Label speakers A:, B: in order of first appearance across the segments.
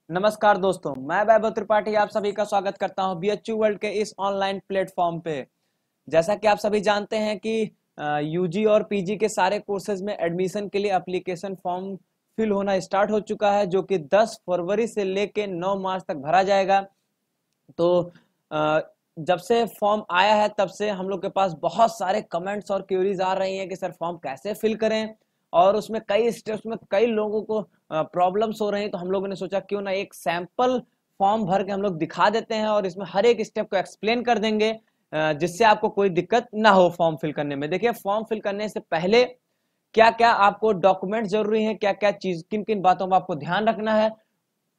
A: नमस्कार दोस्तों, मैं वैभव त्रिपाठी आप सभी का स्वागत करता हूं बीएचयू वर्ल्ड के इस ऑनलाइन प्लेटफॉर्म पे। जैसा कि आप सभी जानते हैं कि यूजी और पीजी के सारे कोर्सेज में एडमिशन के लिए एप्लीकेशन फॉर्म फिल होना स्टार्ट हो चुका है, जो कि 10 फरवरी से लेके 9 मार्च तक भरा जाएगा। तो अ, जब से फॉर्म आया है तब से हम लोग के पास बहुत सारे कमेंट्स और क्यूरीज आ रही हैं कि सर फॉर्म कैसे फिल करें, और उसमें कई स्टेप्स में कई लोगों को प्रॉब्लम्स हो रही हैं। तो हम लोगों ने सोचा क्यों ना एक सैंपल फॉर्म भर के हम लोग दिखा देते हैं और इसमें हर एक स्टेप को एक्सप्लेन कर देंगे, जिससे आपको कोई दिक्कत ना हो फॉर्म फिल करने में। देखिए, फॉर्म फिल करने से पहले क्या क्या आपको डॉक्यूमेंट जरूरी है, क्या क्या चीज, किन किन बातों में आपको ध्यान रखना है,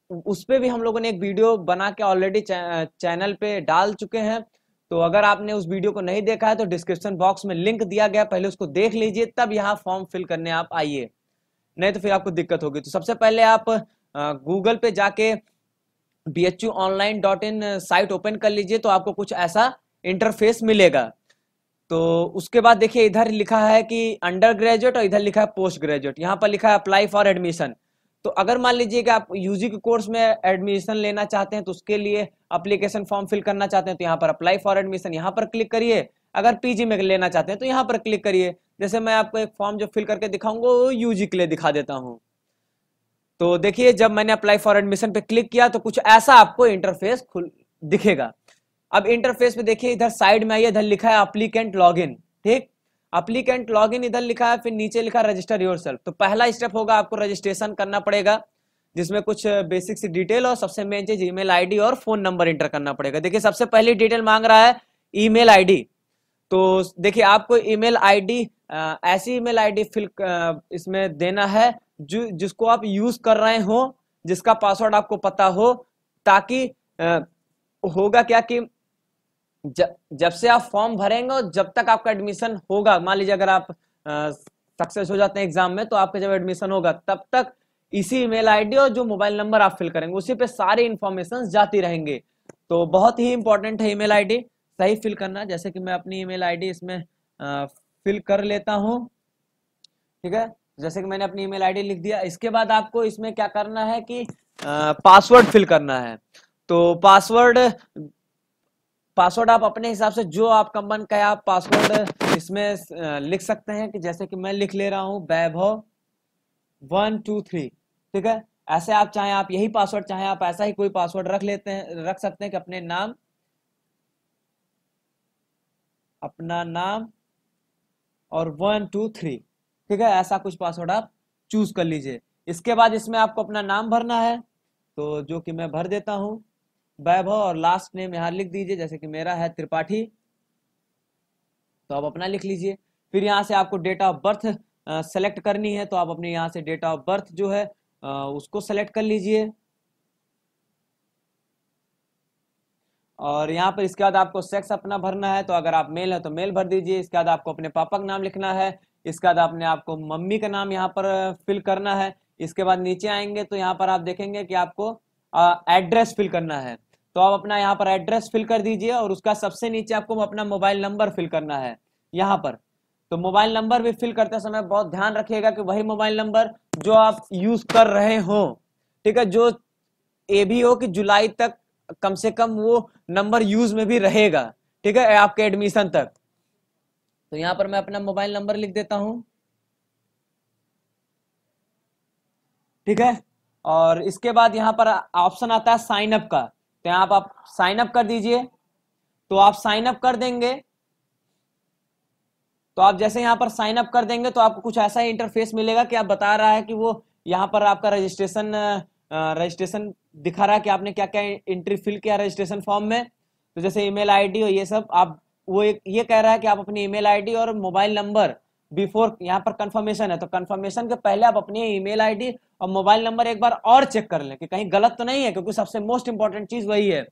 A: उस पे भी हम लोगों ने एक वीडियो बना के ऑलरेडी चैनल पे डाल चुके हैं। तो अगर आपने उस वीडियो को नहीं देखा है तो डिस्क्रिप्शन बॉक्स में लिंक दिया गया, पहले उसको देख लीजिए, तब यहाँ फॉर्म फिल करने आप आइए, नहीं तो फिर आपको दिक्कत होगी। तो सबसे पहले आप गूगल पे जाके bhuonline.in साइट ओपन कर लीजिए, तो आपको कुछ ऐसा इंटरफेस मिलेगा। तो उसके बाद देखिए, इधर लिखा है कि अंडर ग्रेजुएट और इधर लिखा है पोस्ट ग्रेजुएट। यहाँ पर लिखा है अप्लाई फॉर एडमिशन। तो अगर मान लीजिए कि आप यूजी के कोर्स में एडमिशन लेना चाहते हैं तो उसके लिए एप्लीकेशन फॉर्म फिल करना चाहते हैं तो यहाँ पर अप्लाई फॉर एडमिशन यहाँ पर क्लिक करिए। अगर पीजी में लेना चाहते हैं तो यहाँ पर क्लिक करिए। जैसे मैं आपको एक फॉर्म जो फिल करके दिखाऊंगा वो यूजी के लिए दिखा देता हूँ। तो देखिए, जब मैंने अप्लाई फॉर एडमिशन पे क्लिक किया तो कुछ ऐसा आपको इंटरफेस खुल दिखेगा। अब इंटरफेस पे देखिए, इधर साइड में आइए, इधर लिखा है एप्लीकेंट लॉगिन। ठीक, एप्लीकेंट लॉगिन इधर लिखा है, फिर नीचे लिखा रजिस्टर योरसेल्फ। तो पहला स्टेप होगा, आपको रजिस्ट्रेशन करना पड़ेगा, जिसमें कुछ बेसिक सी डिटेल और सबसे मेन चीज ईमेल आईडी और फोन नंबर इंटर करना पड़ेगा। देखिए, सबसे पहली डिटेल मांग रहा है ईमेल आईडी। तो देखिए, आपको ईमेल आईडी ऐसी ईमेल आईडी फिल इसमें देना है जिसको आप यूज कर रहे हो, जिसका पासवर्ड आपको पता हो, ताकि होगा क्या कि जब से आप फॉर्म भरेंगे और जब तक आपका एडमिशन होगा, मान लीजिए अगर आप सक्सेस हो जाते हैं एग्जाम में, तो आपका जब एडमिशन होगा तब तक इसी ईमेल आईडी और जो मोबाइल नंबर आप फिल करेंगे उसी पे सारी इंफॉर्मेशन जाती रहेंगे। तो बहुत ही इंपॉर्टेंट है ईमेल आईडी सही फिल करना। जैसे कि मैं अपनी ईमेल आईडी इसमें फिल कर लेता हूं। ठीक है, जैसे कि मैंने अपनी ईमेल आईडी लिख दिया। इसके बाद आपको इसमें क्या करना है कि पासवर्ड फिल करना है। तो पासवर्ड आप अपने हिसाब से जो आपका मन का है आप पासवर्ड इसमें लिख सकते हैं, कि जैसे कि मैं लिख ले रहा हूं वैभव 123। ठीक है, ऐसे आप चाहें आप यही पासवर्ड, चाहें आप ऐसा ही कोई पासवर्ड रख सकते हैं कि अपना नाम और 123। ठीक है, ऐसा कुछ पासवर्ड आप चूज कर लीजिए। इसके बाद इसमें आपको अपना नाम भरना है, तो जो कि मैं भर देता हूं वैभव, और लास्ट नेम यहाँ लिख दीजिए, जैसे कि मेरा है त्रिपाठी, तो आप अपना लिख लीजिए। फिर यहाँ से आपको डेट ऑफ बर्थ सेलेक्ट करनी है, तो आप अपने यहाँ से डेट ऑफ बर्थ जो है उसको सेलेक्ट कर लीजिए। और यहाँ पर इसके बाद आपको सेक्स अपना भरना है, तो अगर आप मेल है तो मेल भर दीजिए। इसके बाद आपको अपने पापा का नाम लिखना है। इसके बाद आपने आपको मम्मी का नाम यहाँ पर फिल करना है। इसके बाद नीचे आएंगे तो यहाँ पर आप देखेंगे कि आपको एड्रेस फिल करना है, तो आप अपना यहाँ पर एड्रेस फिल कर दीजिए। और उसका सबसे नीचे आपको अपना मोबाइल नंबर फिल करना है यहाँ पर। तो मोबाइल नंबर भी फिल करते समय बहुत ध्यान रखिएगा कि वही मोबाइल नंबर जो आप यूज कर रहे हो। ठीक है, जो ये भी हो कि जुलाई तक कम से कम वो नंबर यूज में भी रहेगा। ठीक है, आपके एडमिशन तक। तो यहां पर मैं अपना मोबाइल नंबर लिख देता हूं। ठीक है, और इसके बाद यहां पर ऑप्शन आता है साइन अप का, तो यहां पर आप साइन अप कर दीजिए। तो आप साइन अप कर देंगे, तो आप जैसे यहां पर साइन अप कर देंगे तो आपको कुछ ऐसा ही इंटरफेस मिलेगा कि आप बता रहा है कि वो यहां पर आपका रजिस्ट्रेशन दिखा रहा है कि आपने क्या क्या एंट्री फिल किया रजिस्ट्रेशन फॉर्म में। तो जैसे ईमेल आईडी और ये सब आप, वो ये कह रहा है कि आप अपनी ईमेल आईडी और मोबाइल नंबर बिफोर, यहाँ पर कंफर्मेशन है तो कंफर्मेशन के पहले आप अपनी ईमेल आईडी और मोबाइल नंबर एक बार और चेक कर लें कि कहीं गलत तो नहीं है, क्योंकि सबसे मोस्ट इंपॉर्टेंट चीज वही है।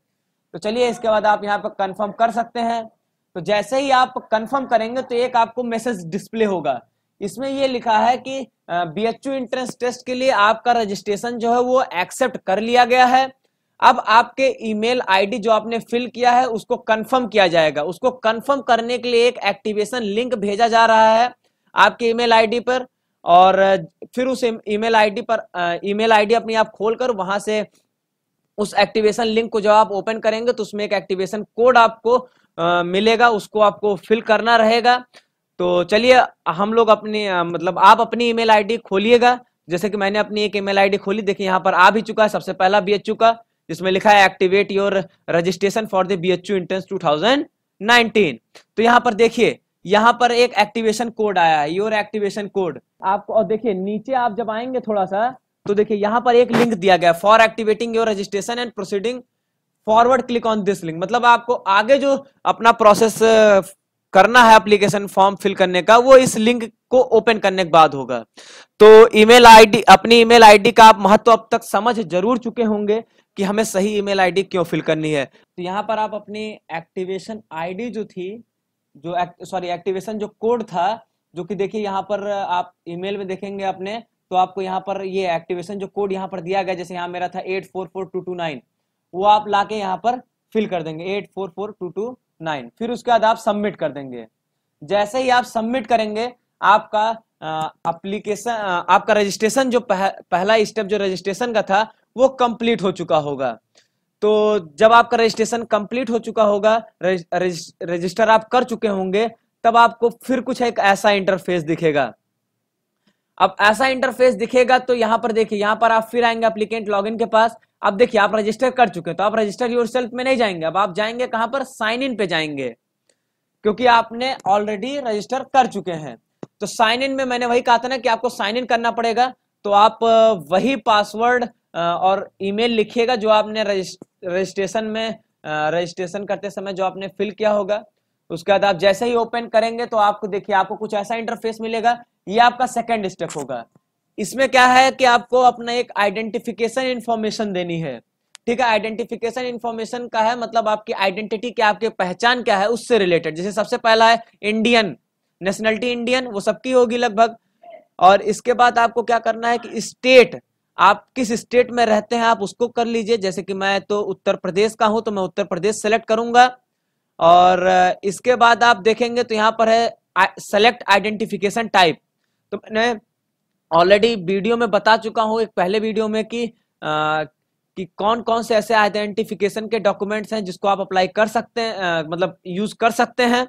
A: तो चलिए, इसके बाद आप यहाँ पर कंफर्म कर सकते हैं। तो जैसे ही आप कंफर्म करेंगे तो एक आपको मैसेज डिस्प्ले होगा। इसमें ये लिखा है कि बीएचयू एंट्रेंस टेस्ट के लिए आपका रजिस्ट्रेशन जो है वो एक्सेप्ट कर लिया गया है। अब आपके ईमेल आईडी जो आपने फिल किया है उसको कंफर्म किया जाएगा। उसको कंफर्म करने के लिए एक एक्टिवेशन लिंक भेजा जा रहा है आपके ईमेल आईडी पर, और फिर उस ईमेल आईडी पर ईमेल आईडी अपनी आप खोलकर वहां से उस एक्टिवेशन लिंक को जब आप ओपन करेंगे तो उसमें एक एक्टिवेशन कोड आपको मिलेगा, उसको आपको फिल करना रहेगा। तो चलिए हम लोग अपनी मतलब आप अपनी ईमेल आईडी खोलिएगा। जैसे कि मैंने अपनी एक ईमेल आईडी खोली, देखिए यहाँ पर आ भी चुका है सबसे पहला BHU का, जिसमें लिखा है activate your registration for the BHU entrance 2019। तो यहाँ पर देखिए, यहाँ पर एक एक्टिवेशन कोड आया है, योर एक्टिवेशन कोड आपको। और देखिए नीचे आप जब आएंगे थोड़ा सा, तो देखिए यहाँ पर एक लिंक दिया गया, for activating your registration and proceeding forward click on this link. मतलब आपको आगे जो अपना प्रोसेस करना है एप्लीकेशन फॉर्म फिल करने का, वो इस लिंक को ओपन करने के बाद होगा। तो ईमेल आईडी, अपनी ईमेल आईडी का आप महत्व अब तक समझ जरूर चुके होंगे कि हमें सही ईमेल आईडी क्यों फिल करनी है। तो यहाँ पर आप अपनी एक्टिवेशन आईडी जो थी, जो एक्टिवेशन जो कोड था, जो कि देखिए यहाँ पर आप ईमेल में देखेंगे अपने, तो आपको यहाँ पर ये एक्टिवेशन जो कोड यहाँ पर दिया गया, जैसे यहाँ मेरा था 844229, वो आप लाके यहाँ पर फिल कर देंगे 844229। फिर उसके बाद आप सबमिट कर देंगे। जैसे ही आप सबमिट करेंगे, आपका एप्लीकेशन, आपका रजिस्ट्रेशन जो पहला स्टेप जो रजिस्ट्रेशन का था, वो कंप्लीट हो चुका होगा। तो जब आपका रजिस्ट्रेशन कंप्लीट हो चुका होगा, रजिस्टर आप कर चुके होंगे, तब आपको फिर कुछ एक ऐसा इंटरफेस दिखेगा। अब ऐसा इंटरफेस दिखेगा तो यहाँ पर देखिए, यहाँ पर आप फिर आएंगे एप्लीकेंट लॉगिन के पास। अब देखिए आप रजिस्टर कर चुके हैं, तो आप रजिस्टर योरसेल्फ में नहीं जाएंगे, अब आप जाएंगे कहां पर, साइन इन पे जाएंगे, क्योंकि आपने ऑलरेडी रजिस्टर कर चुके हैं। तो साइन इन में मैंने वही कहा था ना कि आपको साइन इन करना पड़ेगा। तो आप वही पासवर्ड और ईमेल लिखिएगा जो आपने रजिस्ट्रेशन में रजिस्ट्रेशन करते समय जो आपने फिल किया होगा। उसके बाद आप जैसे ही ओपन करेंगे तो आपको देखिए, आपको कुछ ऐसा इंटरफेस मिलेगा। ये आपका सेकंड स्टेप होगा। इसमें क्या है कि आपको अपना एक आइडेंटिफिकेशन इंफॉर्मेशन देनी है। ठीक है, आइडेंटिफिकेशन इंफॉर्मेशन का है मतलब आपकी आइडेंटिटी क्या, आपकी पहचान क्या है, उससे रिलेटेड। जैसे सबसे पहला है इंडियन, नेशनलिटी इंडियन, वो सबकी होगी लगभग। और इसके बाद आपको क्या करना है कि स्टेट, आप किस स्टेट में रहते हैं आप उसको कर लीजिए। जैसे कि मैं तो उत्तर प्रदेश का हूं, तो मैं उत्तर प्रदेश सेलेक्ट करूंगा। और इसके बाद आप देखेंगे तो यहाँ पर है सेलेक्ट आइडेंटिफिकेशन टाइप। तो मैंने ऑलरेडी वीडियो में बता चुका हूं, एक पहले वीडियो में, कि कौन कौन से ऐसे आइडेंटिफिकेशन के डॉक्यूमेंट्स हैं जिसको आप अप्लाई कर सकते हैं, मतलब यूज कर सकते हैं।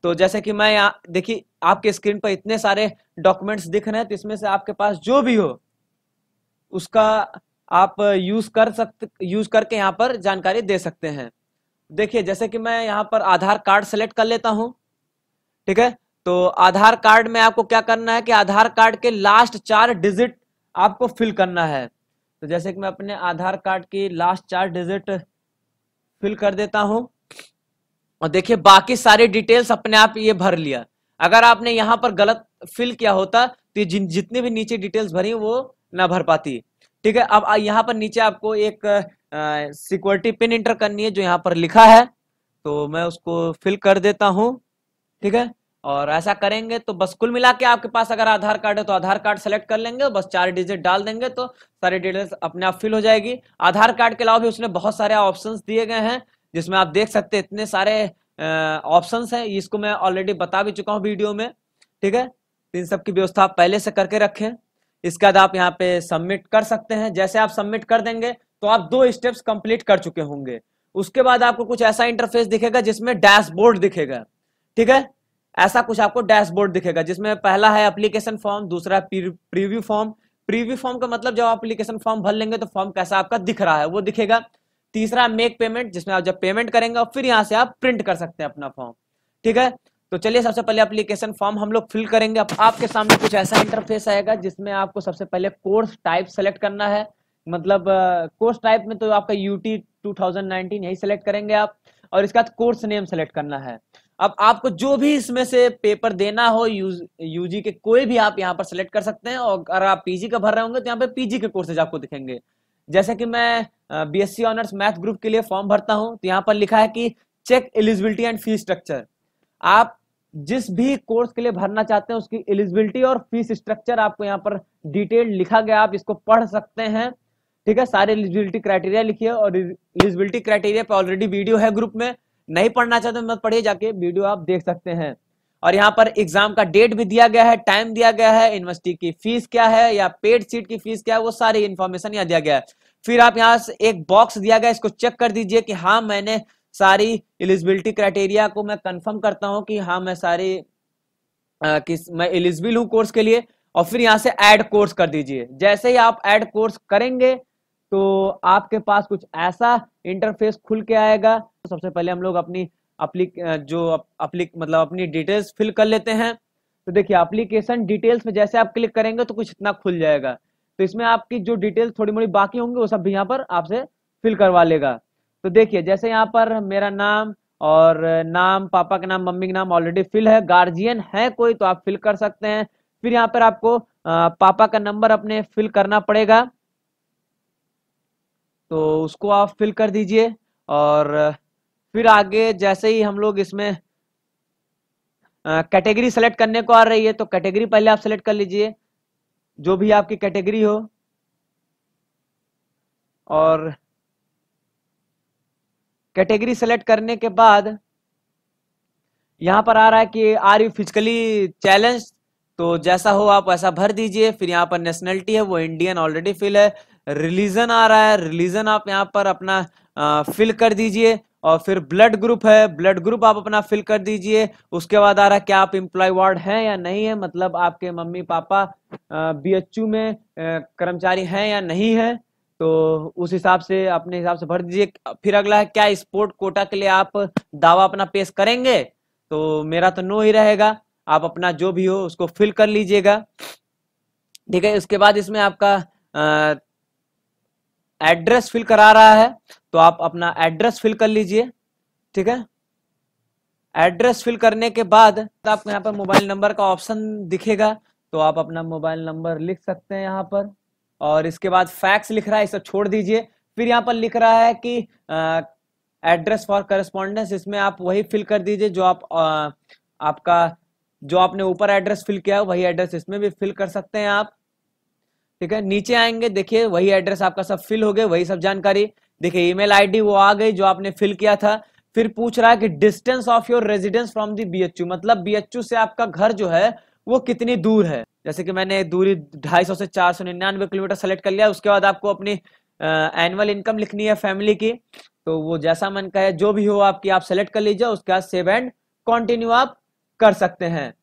A: तो जैसे कि मैं यहाँ देखिए, आपके स्क्रीन पर इतने सारे डॉक्यूमेंट्स दिख रहे हैं, तो इसमें से आपके पास जो भी हो उसका आप यूज करके यहाँ पर जानकारी दे सकते हैं। देखिए जैसे कि मैं यहाँ पर आधार कार्ड सेलेक्ट कर लेता हूँ। ठीक है, तो आधार कार्ड में आपको क्या करना है कि आधार कार्ड के लास्ट 4 डिजिट आपको फिल करना है। तो जैसे कि मैं अपने आधार कार्ड की लास्ट 4 डिजिट फिल कर देता हूं, और देखिए बाकी सारी डिटेल्स अपने आप ये भर लिया। अगर आपने यहाँ पर गलत फिल किया होता तो जितनी भी नीचे डिटेल्स भरी वो ना भर पाती। ठीक है, अब यहाँ पर नीचे आपको एक सिक्योरिटी पिन इंटर करनी है जो यहाँ पर लिखा है, तो मैं उसको फिल कर देता हूँ। ठीक है, और ऐसा करेंगे तो बस कुल मिला के आपके पास अगर आधार कार्ड है तो आधार कार्ड सेलेक्ट कर लेंगे, बस 4 डिजिट डाल देंगे तो सारी डिटेल्स अपने आप फिल हो जाएगी। आधार कार्ड के अलावा भी उसने बहुत सारे ऑप्शंस दिए गए हैं, जिसमें आप देख सकते हैं इतने सारे ऑप्शंस हैं। इसको मैं ऑलरेडी बता भी चुका हूँ वीडियो में। ठीक है, इन सब की व्यवस्था आप पहले से करके रखें। इसके बाद आप यहाँ पे सबमिट कर सकते हैं। जैसे आप सबमिट कर देंगे तो आप 2 स्टेप्स कंप्लीट कर चुके होंगे। उसके बाद आपको कुछ ऐसा इंटरफेस दिखेगा जिसमें डैशबोर्ड दिखेगा। ठीक है, ऐसा कुछ आपको डैशबोर्ड दिखेगा, जिसमें पहला है एप्लीकेशन फॉर्म, दूसरा प्रीव्यू फॉर्म। प्रीव्यू फॉर्म का मतलब जब आप एप्लीकेशन फॉर्म भर लेंगे तो फॉर्म कैसा आपका दिख रहा है वो दिखेगा। तीसरा मेक पेमेंट, जिसमें आप जब पेमेंट करेंगे और फिर यहाँ से आप प्रिंट कर सकते हैं अपना फॉर्म। ठीक है, तो चलिए सबसे पहले एप्लीकेशन फॉर्म हम लोग फिल करेंगे। अब आपके सामने कुछ ऐसा इंटरफेस आएगा जिसमें आपको सबसे पहले कोर्स टाइप सेलेक्ट करना है। मतलब कोर्स टाइप में तो आपका UT 2019 यही सेलेक्ट करेंगे आप, और इसके बाद कोर्स नेम सेलेक्ट करना है। अब आपको जो भी इसमें से पेपर देना हो, यूजी के कोई भी आप यहाँ पर सेलेक्ट कर सकते हैं। और अगर आप पीजी का भर रहे होंगे तो यहाँ पे पीजी के कोर्सेज आपको दिखेंगे। जैसे कि मैं BSc ऑनर्स मैथ ग्रुप के लिए फॉर्म भरता हूँ, तो यहाँ पर लिखा है कि check eligibility and fees structure. आप जिस भी कोर्स के लिए भरना चाहते हैं उसकी एलिजिबिलिटी और फीस स्ट्रक्चर आपको यहाँ पर डिटेल लिखा गया, आप इसको पढ़ सकते हैं। ठीक है, सारे एलिजिबिलिटी क्राइटेरिया लिखिए, और एलिजिबिलिटी क्राइटेरिया पे ऑलरेडी वीडियो है ग्रुप में, नहीं पढ़ना चाहते मत पढ़िए, जाके वीडियो आप देख सकते हैं। और यहाँ पर एग्जाम का डेट भी दिया गया है, टाइम दिया गया है, यूनिवर्सिटी की फीस क्या है या पेड सीट की फीस क्या है, वो सारी इंफॉर्मेशन यहाँ दिया गया है। फिर आप यहाँ से एक बॉक्स दिया गया, इसको चेक कर दीजिए कि हाँ मैंने सारी एलिजिबिलिटी क्राइटेरिया को मैं कंफर्म करता हूँ कि हाँ मैं सारी मैं एलिजिबल हूँ कोर्स के लिए, और फिर यहाँ से ऐड कोर्स कर दीजिए। जैसे ही आप ऐड कोर्स करेंगे तो आपके पास कुछ ऐसा इंटरफेस खुल के आएगा। तो सबसे पहले हम लोग अपनी मतलब अपनी डिटेल्स फिल कर लेते हैं। तो देखिए एप्लीकेशन डिटेल्स में जैसे आप क्लिक करेंगे तो कुछ इतना खुल जाएगा। तो इसमें आपकी जो डिटेल्स थोड़ी मोड़ी बाकी होंगे वो सब भी यहाँ पर आपसे फिल करवा लेगा। तो देखिए जैसे यहाँ पर मेरा नाम और नाम, पापा का नाम, मम्मी का नाम ऑलरेडी फिल है। गार्जियन है कोई तो आप फिल कर सकते हैं। फिर यहाँ पर आपको पापा का नंबर अपने फिल करना पड़ेगा, तो उसको आप फिल कर दीजिए। और फिर आगे जैसे ही हम लोग इसमें कैटेगरी सेलेक्ट करने को आ रही है, तो कैटेगरी पहले आप सेलेक्ट कर लीजिए, जो भी आपकी कैटेगरी हो। और कैटेगरी सेलेक्ट करने के बाद यहाँ पर आ रहा है कि आर यू फिजिकली चैलेंज, तो जैसा हो आप वैसा भर दीजिए। फिर यहाँ पर नेशनलिटी है वो इंडियन ऑलरेडी फिल है। रिलीजन आ रहा है, रिलीजन आप यहाँ पर अपना फिल कर दीजिए। और फिर ब्लड ग्रुप है, ब्लड ग्रुप आप अपना फिल कर दीजिए। उसके बाद आ रहा है क्या आप एम्प्लॉय वार्ड हैं या नहीं है, मतलब आपके मम्मी पापा बीएचयू में कर्मचारी हैं या नहीं है, तो उस हिसाब से अपने हिसाब से भर दीजिए। फिर अगला है क्या स्पोर्ट कोटा के लिए आप दावा अपना पेश करेंगे, तो मेरा तो नो ही रहेगा। आप अपना जो भी हो उसको फिल कर लीजिएगा, ठीक है। उसके बाद इसमें आपका एड्रेस फिल करा रहा है, तो आप अपना एड्रेस फिल कर लीजिए, ठीक है। एड्रेस फिल करने के बाद आपको यहाँ पर मोबाइल नंबर का ऑप्शन दिखेगा, तो आप अपना मोबाइल नंबर लिख सकते हैं यहाँ पर। और इसके बाद फैक्स लिख रहा है, इसे छोड़ दीजिए। फिर यहाँ पर लिख रहा है कि एड्रेस फॉर करस्पॉन्डेंस, इसमें आप वही फिल कर दीजिए जो आपका जो आपने ऊपर एड्रेस फिल किया है वही एड्रेस इसमें भी फिल कर सकते हैं आप, ठीक है। नीचे आएंगे, देखिए वही एड्रेस आपका सब फिल हो गए, वही सब जानकारी। देखिए ईमेल आईडी वो आ गई जो आपने फिल किया था। फिर पूछ रहा है कि distance of your residence from the BHU, मतलब बीएचयू से आपका घर जो है वो कितनी दूर है। जैसे कि मैंने दूरी 250 से 499 किलोमीटर सेलेक्ट कर लिया। उसके बाद आपको अपनी एनुअल इनकम लिखनी है फैमिली की, तो वो जैसा मन का है जो भी हो आपकी आप सेलेक्ट कर लीजिए। उसके बाद सेव एंड कंटिन्यू आप कर सकते हैं।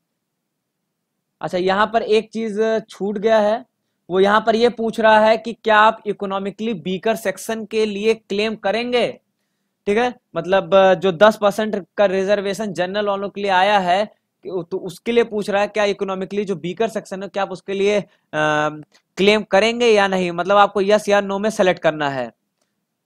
A: अच्छा यहाँ पर एक चीज छूट गया है, वो यहाँ पर ये पूछ रहा है कि क्या आप इकोनॉमिकली वीकर सेक्शन के लिए क्लेम करेंगे, ठीक है। मतलब जो 10% का रिजर्वेशन जनरल वालों के लिए आया है, तो उसके लिए पूछ रहा है क्या इकोनॉमिकली जो वीकर सेक्शन है क्या आप उसके लिए क्लेम करेंगे या नहीं, मतलब आपको यस या नो में सेलेक्ट करना है।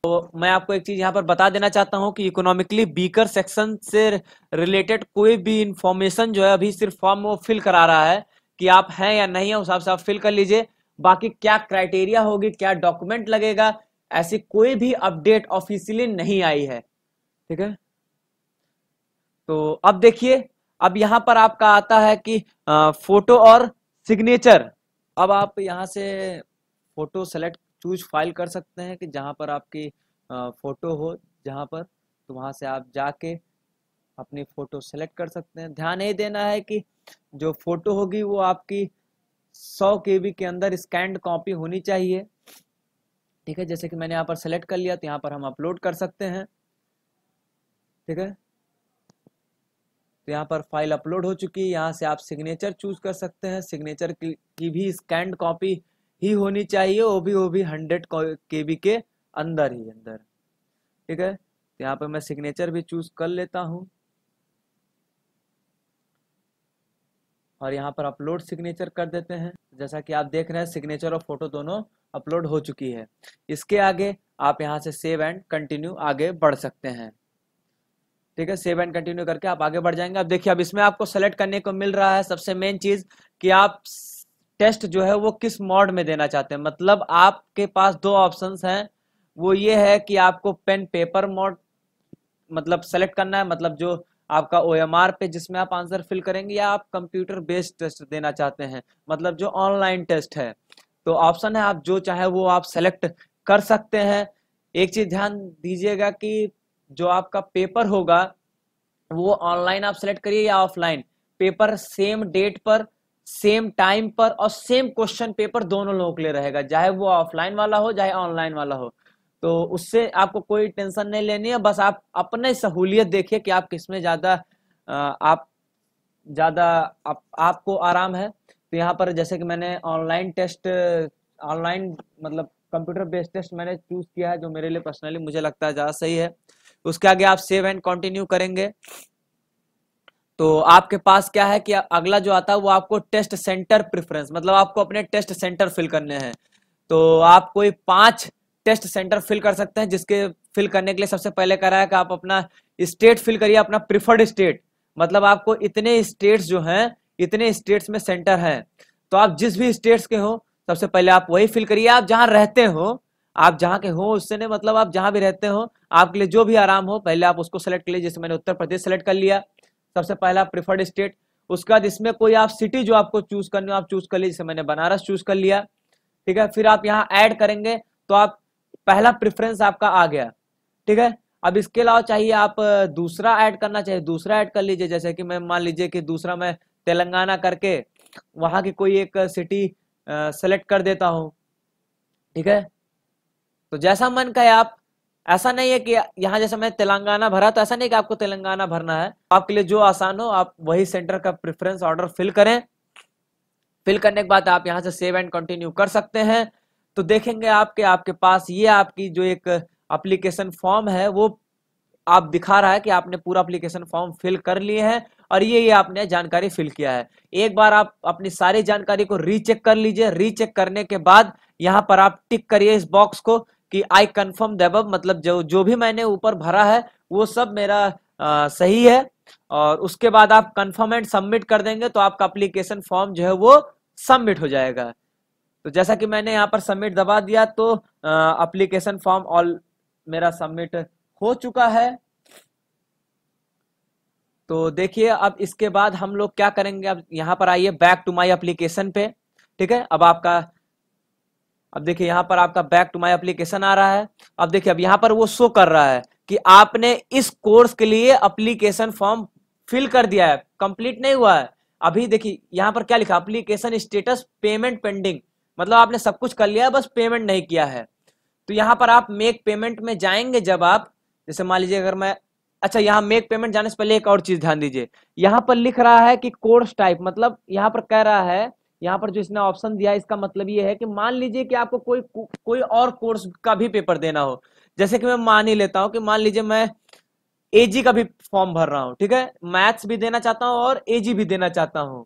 A: तो मैं आपको एक चीज यहाँ पर बता देना चाहता हूँ कि इकोनॉमिकली वीकर सेक्शन से रिलेटेड कोई भी इंफॉर्मेशन जो है अभी सिर्फ फॉर्म वो फिल करा रहा है कि आप हैं या नहीं है, उस हिसाब से आप फिल कर लीजिए। बाकी क्या क्राइटेरिया होगी, क्या डॉक्यूमेंट लगेगा, ऐसी कोई भी अपडेट ऑफिशियली नहीं आई है, ठीक है। तो अब देखिए, अब यहाँ पर आपका आता है कि फोटो और सिग्नेचर। अब आप यहाँ से फोटो सेलेक्ट चूज फाइल कर सकते हैं कि जहाँ पर आपकी फोटो हो, जहाँ पर, तो वहाँ से आप जाके अपनी फोटो सेलेक्ट कर सकते हैं। ध्यान ये देना है कि जो फोटो होगी वो आपकी 100 KB के अंदर स्कैन्ड कॉपी होनी चाहिए, ठीक है। जैसे कि मैंने यहाँ पर सेलेक्ट कर लिया, तो यहाँ पर हम अपलोड कर सकते हैं, ठीक है। तो यहाँ पर फाइल अपलोड हो चुकी है। यहाँ से आप सिग्नेचर चूज कर सकते हैं। सिग्नेचर की भी स्कैन्ड कॉपी ही होनी चाहिए, वो भी 100 KB के अंदर ही अंदर, ठीक है। तो यहाँ पर मैं सिग्नेचर भी चूज कर लेता हूँ और यहाँ पर अपलोड सिग्नेचर कर देते हैं। जैसा कि आप देख रहे हैं सिग्नेचर और फोटो दोनों अपलोड हो चुकी है। इसके आगे आप यहाँ से सेव एंड कंटिन्यू आगे बढ़ सकते हैं, ठीक है। सेव एंड कंटिन्यू करके आप आगे बढ़ जाएंगे। अब देखिए, अब इसमें आपको सेलेक्ट करने को मिल रहा है सबसे मेन चीज कि आप टेस्ट जो है वो किस मोड में देना चाहते हैं। मतलब आपके पास दो ऑप्शंस हैं, वो ये है कि आपको पेन पेपर मोड मतलब सेलेक्ट करना है, मतलब जो आपका OMR पे जिसमें आप आंसर फिल करेंगे, या आप कंप्यूटर बेस्ड टेस्ट देना चाहते हैं, मतलब जो ऑनलाइन टेस्ट है। तो ऑप्शन है, आप जो चाहे वो आप सेलेक्ट कर सकते हैं। एक चीज ध्यान दीजिएगा कि जो आपका पेपर होगा वो ऑनलाइन आप सेलेक्ट करिए या ऑफलाइन, पेपर सेम डेट पर सेम टाइम पर और सेम क्वेश्चन पेपर दोनों लोगों के लिए रहेगा, चाहे वो ऑफलाइन वाला हो चाहे ऑनलाइन वाला हो। तो उससे आपको कोई टेंशन नहीं लेनी है, बस आप अपने सहूलियत देखिए कि आप किसमें ज़्यादा आप ज़्यादा आपको आराम है। तो यहाँ पर जैसे कि मैंने ऑनलाइन टेस्ट, ऑनलाइन मतलब कंप्यूटर बेस्ड टेस्ट मैंने चूज किया है, जो मेरे लिए पर्सनली मुझे लगता है ज़्यादा सही है। उसके आगे आप सेव एंड कंटिन्यू करेंगे तो आपके पास क्या है कि अगला जो आता है वो आपको टेस्ट सेंटर प्रेफरेंस, मतलब आपको अपने टेस्ट सेंटर फिल करने हैं। तो आप कोई 5 टेस्ट सेंटर फिल कर सकते हैं, जिसके फिल करने के लिए सबसे पहले कह रहा है कि आप अपना स्टेट फिल करिए, अपना प्रिफर्ड स्टेट, मतलब आपको इतने स्टेट्स जो हैं, इतने स्टेट्स में सेंटर हैं, तो आप जिस भी स्टेट्स के हो सबसे पहले आप वही फिल करिए। आप जहां रहते हो, आप जहां के हो उससे नहीं मतलब, आप जहां भी रहते हो आपके लिए जो भी आराम हो पहले आप उसको सेलेक्ट कर लीजिए। जैसे मैंने उत्तर प्रदेश सेलेक्ट कर लिया, सबसे पहला प्रिफर्ड स्टेट। उसके बाद इसमें कोई आप सिटी जो आपको चूज करनी हो आप चूज कर लीजिए, जैसे मैंने बनारस चूज कर लिया, ठीक है। फिर आप यहाँ ऐड करेंगे तो आप पहला प्रेफरेंस आपका आ गया, ठीक है। अब इसके अलावा चाहिए आप दूसरा ऐड करना चाहिए, दूसरा ऐड कर लीजिए। जैसे कि मैं मान लीजिए कि दूसरा मैं तेलंगाना करके वहां की कोई एक सिटी सेलेक्ट कर देता हूँ, ठीक है। तो जैसा मन का है आप, ऐसा नहीं है कि यहाँ जैसे मैं तेलंगाना भरा तो ऐसा नहीं कि आपको तेलंगाना भरना है, आपके लिए जो आसान हो आप वही सेंटर का प्रेफरेंस ऑर्डर फिल करें। फिल करने के बाद आप यहाँ से सेव एंड कंटिन्यू कर सकते हैं। तो देखेंगे आपके पास ये आपकी जो एक एप्लीकेशन फॉर्म है वो आप दिखा रहा है कि आपने पूरा एप्लीकेशन फॉर्म फिल कर लिए हैं और ये आपने जानकारी फिल किया है। एक बार आप अपनी सारी जानकारी को रीचेक कर लीजिए। रीचेक करने के बाद यहाँ पर आप टिक करिए इस बॉक्स को कि आई कंफर्म द अबव, मतलब जो जो भी मैंने ऊपर भरा है वो सब मेरा सही है। और उसके बाद आप कंफर्म एंड सबमिट कर देंगे तो आपका एप्लीकेशन फॉर्म जो है वो सबमिट हो जाएगा। तो जैसा कि मैंने यहाँ पर सबमिट दबा दिया तो एप्लीकेशन फॉर्म ऑल मेरा सबमिट हो चुका है। तो देखिए अब इसके बाद हम लोग क्या करेंगे, अब यहाँ पर आइए बैक टू माय एप्लीकेशन पे, ठीक है। अब देखिए यहाँ पर आपका बैक टू माय एप्लीकेशन आ रहा है। अब देखिए अब यहाँ पर वो शो कर रहा है कि आपने इस कोर्स के लिए एप्लीकेशन फॉर्म फिल कर दिया है, कंप्लीट नहीं हुआ है अभी। देखिए यहाँ पर क्या लिखा, एप्लीकेशन स्टेटस पेमेंट पेंडिंग, मतलब आपने सब कुछ कर लिया है बस पेमेंट नहीं किया है। तो यहाँ पर आप मेक पेमेंट में जाएंगे जब आप, जैसे मान लीजिए अगर मैं, अच्छा यहाँ मेक पेमेंट जाने से पहले एक और चीज ध्यान दीजिए, यहाँ पर लिख रहा है कि कोर्स टाइप, मतलब यहाँ पर कह रहा है, यहाँ पर जो इसने ऑप्शन दिया है इसका मतलब ये है कि मान लीजिए कि आपको कोई और कोर्स का भी पेपर देना हो। जैसे कि मैं मान ही लेता हूँ कि मान लीजिए मैं एजी का भी फॉर्म भर रहा हूँ, ठीक है, मैथ्स भी देना चाहता हूँ और एजी भी देना चाहता हूँ,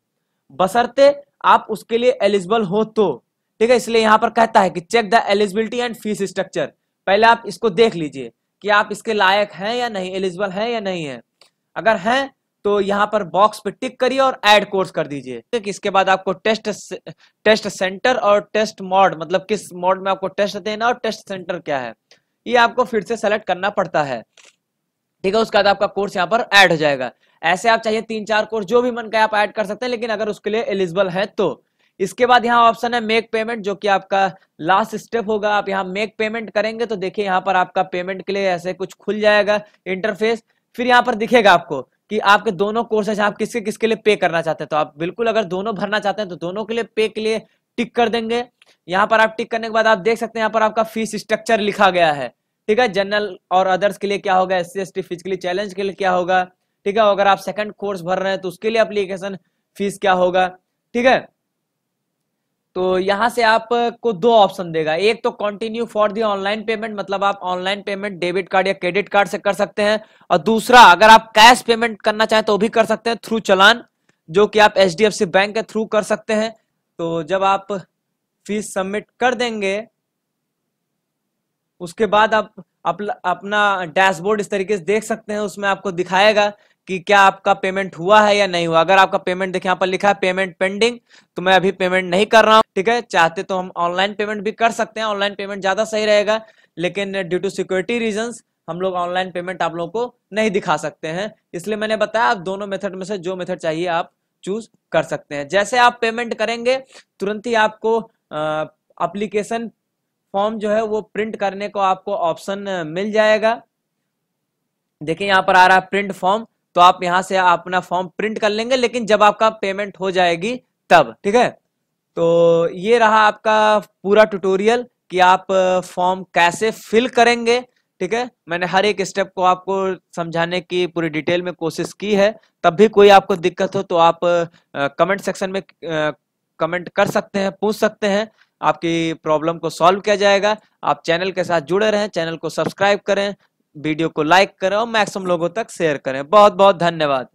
A: बशर्ते आप उसके लिए एलिजिबल हो तो, ठीक है। इसलिए यहां पर कहता है कि check the eligibility and fees structure, पहले आप इसको देख लीजिए कि आप इसके लायक हैं या नहीं, एलिजिबल हैं या नहीं है। अगर हैं तो यहाँ पर बॉक्स पे टिक करिए और ऐड कोर्स कर दीजिए। इसके बाद आपको टेस्ट सेंटर और टेस्ट मोड, मतलब किस मोड में आपको टेस्ट देना और टेस्ट सेंटर क्या है ये आपको फिर से सेलेक्ट करना पड़ता है, ठीक है। उसके बाद आपका कोर्स यहाँ पर ऐड हो जाएगा। ऐसे आप चाहिए 3-4 कोर्स जो भी मन का आप ऐड कर सकते हैं, लेकिन अगर उसके लिए एलिजिबल है तो। इसके बाद यहाँ ऑप्शन है मेक पेमेंट, जो कि आपका लास्ट स्टेप होगा। आप यहाँ मेक पेमेंट करेंगे तो देखिए यहाँ पर आपका पेमेंट के लिए ऐसे कुछ खुल जाएगा इंटरफेस। फिर यहाँ पर दिखेगा आपको कि आपके दोनों कोर्सेज आप किसके किसके लिए पे करना चाहते हैं। तो आप बिल्कुल अगर दोनों भरना चाहते हैं तो दोनों के लिए पे के लिए टिक कर देंगे। यहाँ पर आप टिक करने के बाद आप देख सकते हैं यहाँ पर आपका फीस स्ट्रक्चर लिखा गया है, ठीक है। जनरल और अदर्स के लिए क्या होगा, SC ST फिजिकली चैलेंज के लिए क्या होगा, ठीक है। अगर आप सेकंड कोर्स भर रहे हैं तो उसके लिए एप्लीकेशन फीस क्या होगा, ठीक है। तो यहां से आपको 2 ऑप्शन देगा, एक तो continue for the online payment, मतलब आप ऑनलाइन पेमेंट डेबिट कार्ड या क्रेडिट कार्ड से कर सकते हैं, और दूसरा अगर आप कैश पेमेंट करना चाहें तो भी कर सकते हैं थ्रू चालान, जो कि आप HDFC बैंक के थ्रू कर सकते हैं। तो जब आप फीस सबमिट कर देंगे उसके बाद आप अपना डैशबोर्ड इस तरीके से देख सकते हैं, उसमें आपको दिखाएगा कि क्या आपका पेमेंट हुआ है या नहीं हुआ। अगर आपका पेमेंट देखिए यहाँ पर लिखा है पेमेंट पेंडिंग, तो मैं अभी पेमेंट नहीं कर रहा हूँ, ठीक है। चाहते तो हम ऑनलाइन पेमेंट भी कर सकते हैं, ऑनलाइन पेमेंट ज्यादा सही रहेगा, लेकिन ड्यू टू सिक्योरिटी रीजंस हम लोग ऑनलाइन पेमेंट आप लोगों को नहीं दिखा सकते हैं। इसलिए मैंने बताया आप दोनों मेथड में से जो मेथड चाहिए आप चूज कर सकते हैं। जैसे आप पेमेंट करेंगे तुरंत ही आपको एप्लीकेशन फॉर्म जो है वो प्रिंट करने को आपको ऑप्शन मिल जाएगा। देखिए यहाँ पर आ रहा है प्रिंट फॉर्म, तो आप यहाँ से अपना फॉर्म प्रिंट कर लेंगे, लेकिन जब आपका पेमेंट हो जाएगी तब, ठीक है। तो ये रहा आपका पूरा ट्यूटोरियल कि आप फॉर्म कैसे फिल करेंगे, ठीक है। मैंने हर एक स्टेप को आपको समझाने की पूरी डिटेल में कोशिश की है। तब भी कोई आपको दिक्कत हो तो आप कमेंट सेक्शन में कमेंट कर सकते हैं, पूछ सकते हैं, आपकी प्रॉब्लम को सॉल्व किया जाएगा। आप चैनल के साथ जुड़े रहें, चैनल को सब्सक्राइब करें, वीडियो को लाइक करें और मैक्सिमम लोगों तक शेयर करें। बहुत बहुत धन्यवाद।